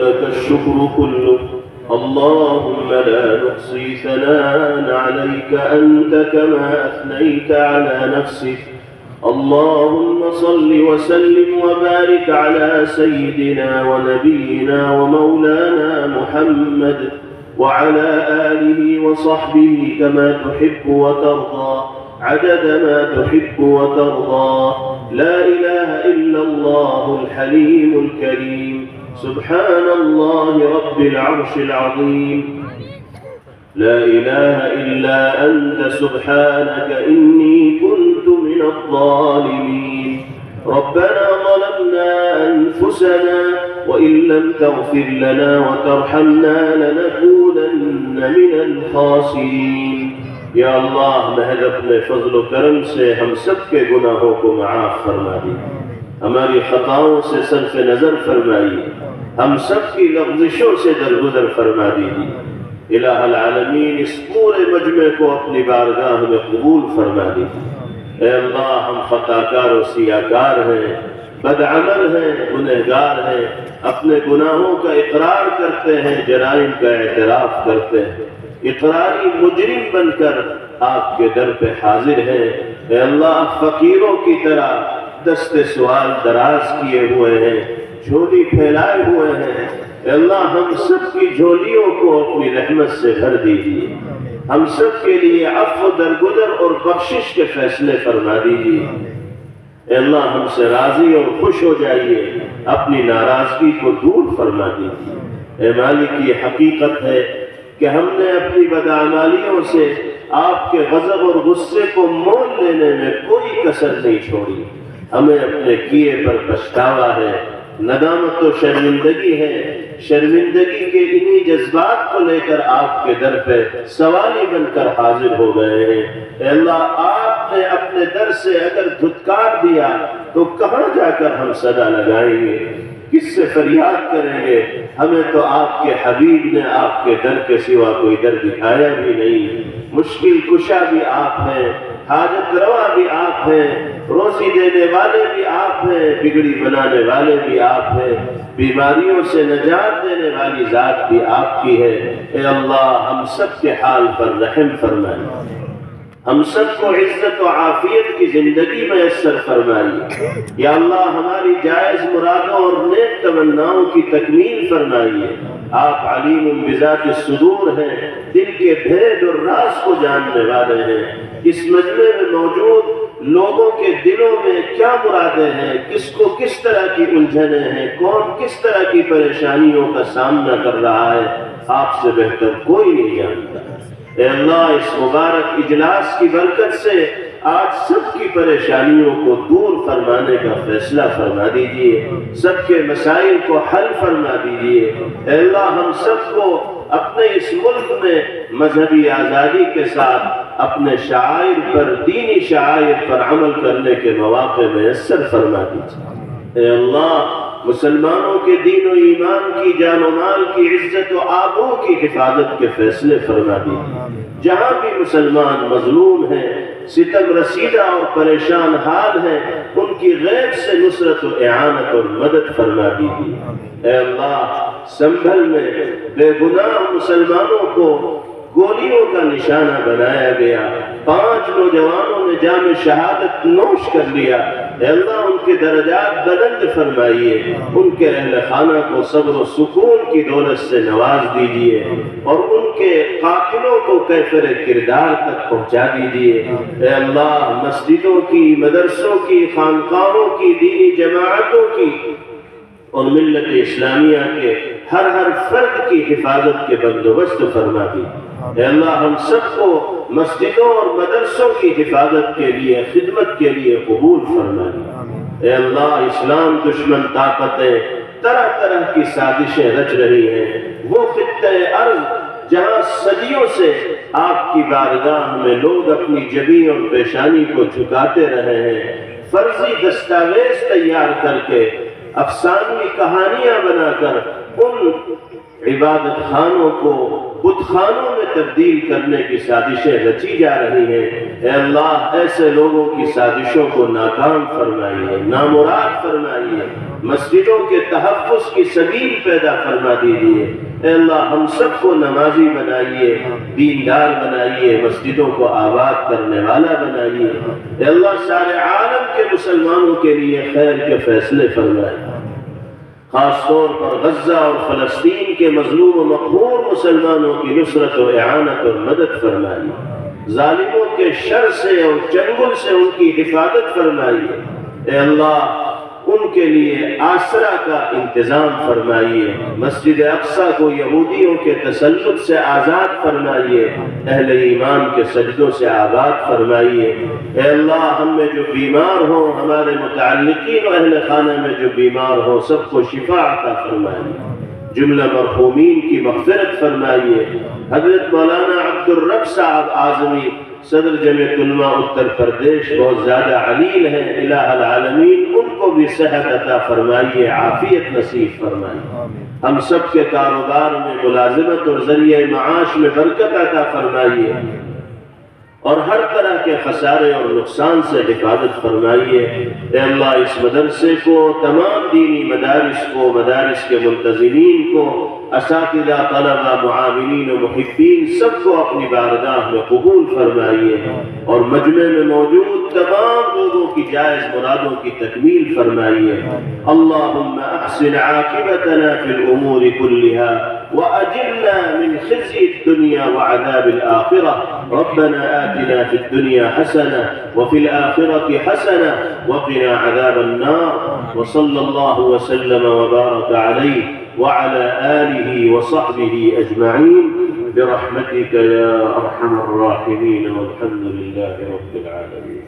لك الشكر كله اللهم لا نحصي ثناء عليك أنت كما أثنيت على نفسك اللهم صل وسلم وبارك على سيدنا ونبينا ومولانا محمد وعلى آله وصحبه كما تحب وترضى عدد ما تحب وترضى لا إله إلا الله الحليم الكريم سبحان الله رب العرش العظيم لا إله إلا أنت سبحانك إني كنت من الظالمين ربنا ظلمنا أنفسنا وإن لم تغفر لنا وترحمنا لنكونن من الخاسرين یا اللہ محض اپنے فضل و کرم سے ہم سب کے گناہوں کو معاف فرما دیجیے، ہماری خطاؤں سے صرف نظر فرمائیے، ہم سب کی لغزشوں سے درگزر فرما دیجیے۔ الہ العالمین اس پورے مجمع کو اپنی بارگاہ میں قبول فرما دیجیے۔ اے اللہ ہم خطاکار و سیاکار ہیں، بدعمل ہیں، گنہگار ہیں، اپنے گناہوں کا اقرار کرتے ہیں، جرائم کا اعتراف کرتے ہیں، اقراری مجرم بن کر آپ کے در پہ حاضر ہیں۔ اے اللہ فقیروں کی طرح دست سوال دراز کیے ہوئے ہیں، جھولی پھیلائے ہوئے ہیں۔ اے اللہ ہم سب کی جھولیوں کو اپنی رحمت سے بھر دیجیے، ہم سب کے لیے عفو درگزر اور بخشش کے فیصلے فرما دیجیے۔ اے اللہ ہم سے راضی اور خوش ہو جائیے، اپنی ناراضگی کو دور فرما دیجیے۔ اے مالک یہ حقیقت ہے کہ ہم نے اپنی بدعمالیوں سے آپ کے غضب اور غصے کو مول لینے میں کوئی کسر نہیں چھوڑی، ہمیں اپنے کیے پر پچھتاوا ہے، ندامت و شرمندگی ہے۔ شرمندگی کے انہی جذبات کو لے کر آپ کے در پہ سوالی بن کر حاضر ہو گئے ہیں۔ اے اللہ آپ نے اپنے در سے اگر دھتکار دیا تو کہاں جا کر ہم صدا لگائیں گے، کس سے فریاد کریں گے؟ ہمیں تو آپ کے حبیب نے آپ کے در کے سوا کوئی در دکھایا بھی نہیں۔ مشکل کشا بھی آپ ہیں، حاجت روا بھی آپ ہیں، روزی دینے والے بھی آپ ہیں، بگڑی بنانے والے بھی آپ ہیں، بیماریوں سے نجات دینے والی ذات بھی آپ کی ہے۔ اے اللہ ہم سب کے حال پر رحم فرمائے، ہم سب کو عزت و عافیت کی زندگی میسر فرمائیے۔ یا اللہ ہماری جائز مرادوں اور نیک تمناؤں کی تکمیل فرمائیے۔ آپ علیم بذات الصدور ہیں، دل کے بھید اور راز کو جاننے والے ہیں۔ اس مجمع میں موجود لوگوں کے دلوں میں کیا مرادیں ہیں، کس کو کس طرح کی الجھنیں ہیں، کون کس طرح کی پریشانیوں کا سامنا کر رہا ہے، آپ سے بہتر کوئی نہیں جانتا۔ اے اللہ اس مبارک اجلاس کی برکت سے آج سب کی پریشانیوں کو دور فرمانے کا فیصلہ فرما دیجیے، سب کے مسائل کو حل فرما دیجیے۔ اے اللہ ہم سب کو اپنے اس ملک میں مذہبی آزادی کے ساتھ اپنے شعائر پر، دینی شعائر پر عمل کرنے کے مواقع میسر فرما دیجیے۔ اے اللہ مسلمانوں کے دین و ایمان کی، جان و مال کی، عزت و آبرو کی حفاظت کے فیصلے فرما دیجیے۔ جہاں بھی مسلمان مظلوم ہیں، ستم رسیدہ اور پریشان حال ہیں، ان کی غیب سے نصرت و اعانت اور مدد فرما دیجیے۔ اے اللہ سنبھل میں بے گناہ مسلمانوں کو گولیوں کا نشانہ بنایا گیا، 5 نوجوانوں نے جام شہادت نوش کر لیا۔ اے اللہ ان کے درجات بلند فرمائیے، ان کے اہل خانہ کو صبر و سکون کی دولت سے نواز دیجیے، اور ان کے قاتلوں کو کیفر کردار تک پہنچا دیجیے۔ اے اللہ مسجدوں کی، مدرسوں کی، خانقاہوں کی، دینی جماعتوں کی اور ملت اسلامیہ کے ہر فرد کی حفاظت کے بندوبست فرما دیجیے۔ اے اللہ ہم سب کو مسجدوں اور مدرسوں کی حفاظت کے لیے، خدمت کے لیے قبول فرمائیے۔ اے اللہ اسلام دشمن طاقتیں طرح طرح کی سازشیں رچ رہی ہیں، وہ خطۂ ارض جہاں صدیوں سے آپ کی بارگاہ میں لوگ اپنی جبین اور پیشانی کو جھکاتے رہے ہیں، فرضی دستاویز تیار کر کے، افسانوی کہانیاں بنا کر ان عبادت خانوں کو بت خانوں میں تبدیل کرنے کی سازشیں رچی جا رہی ہیں۔ اے اللہ ایسے لوگوں کی سازشوں کو ناکام فرمائیے، نامراد فرمائیے۔ مسجدوں کے تحفظ کی سبیل پیدا فرما دیجیے۔ اے اللہ ہم سب کو نمازی بنائیے، دیندار بنائیے، مسجدوں کو آباد کرنے والا بنائیے۔ اے اللہ سارے عالم کے مسلمانوں کے لیے خیر کے فیصلے فرمائے، خاص طور پر غزہ اور فلسطین کے مظلوم و مقہور مسلمانوں کی نصرت و اعانت اور مدد فرمائیے، ظالموں کے شر سے اور چنگل سے ان کی حفاظت فرمائیے۔ اے اللہ ان کے لیے آسرا کا انتظام فرمائیے، مسجد اقصیٰ کو یہودیوں کے تسلط سے آزاد فرمائیے، اہل ایمان کے سجدوں سے آباد فرمائیے۔ اے اللہ ہم میں جو بیمار ہوں، ہمارے متعلقین و اہل خانہ میں جو بیمار ہوں، سب کو شفا عطا فرمائیے، جملہ مرحومین کی مغفرت فرمائیے۔ حضرت مولانا عبد الرب صاحب اعظمی صدر جمعیت علماء اتر پردیش بہت زیادہ علیل ہیں، الہ العالمین ان کو بھی صحت عطا فرمائیے، عافیت نصیب فرمائیے، ہم سب کے کاروبار میں ملازمت اور ذریعہ معاش میں برکت عطا فرمائیے، اور ہر طرح کے خسارے اور نقصان سے حفاظت فرمائیے۔ اے اللہ اس مدرسے کو، تمام دینی مدارس کو، مدارس کے منتظمین کو، اساتذہ، طلبہ، معاونین و محبین سب کو اپنی بارگاہ میں قبول فرمائیے، اور مجمع میں موجود تمام لوگوں کی جائز مرادوں کی تکمیل فرمائیے۔ اللہم احسن عاقبتنا فی الامور كلها وأجرنا من خزي الدنيا وعذاب الآخرة، ربنا آتنا في الدنيا حسنة وفي الآخرة حسنة وقنا عذاب النار، وصلى الله وسلم وبارك عليه وعلى آله وصحبه أجمعين برحمتك يا أرحم الراحمين، والحمد لله رب العالمين۔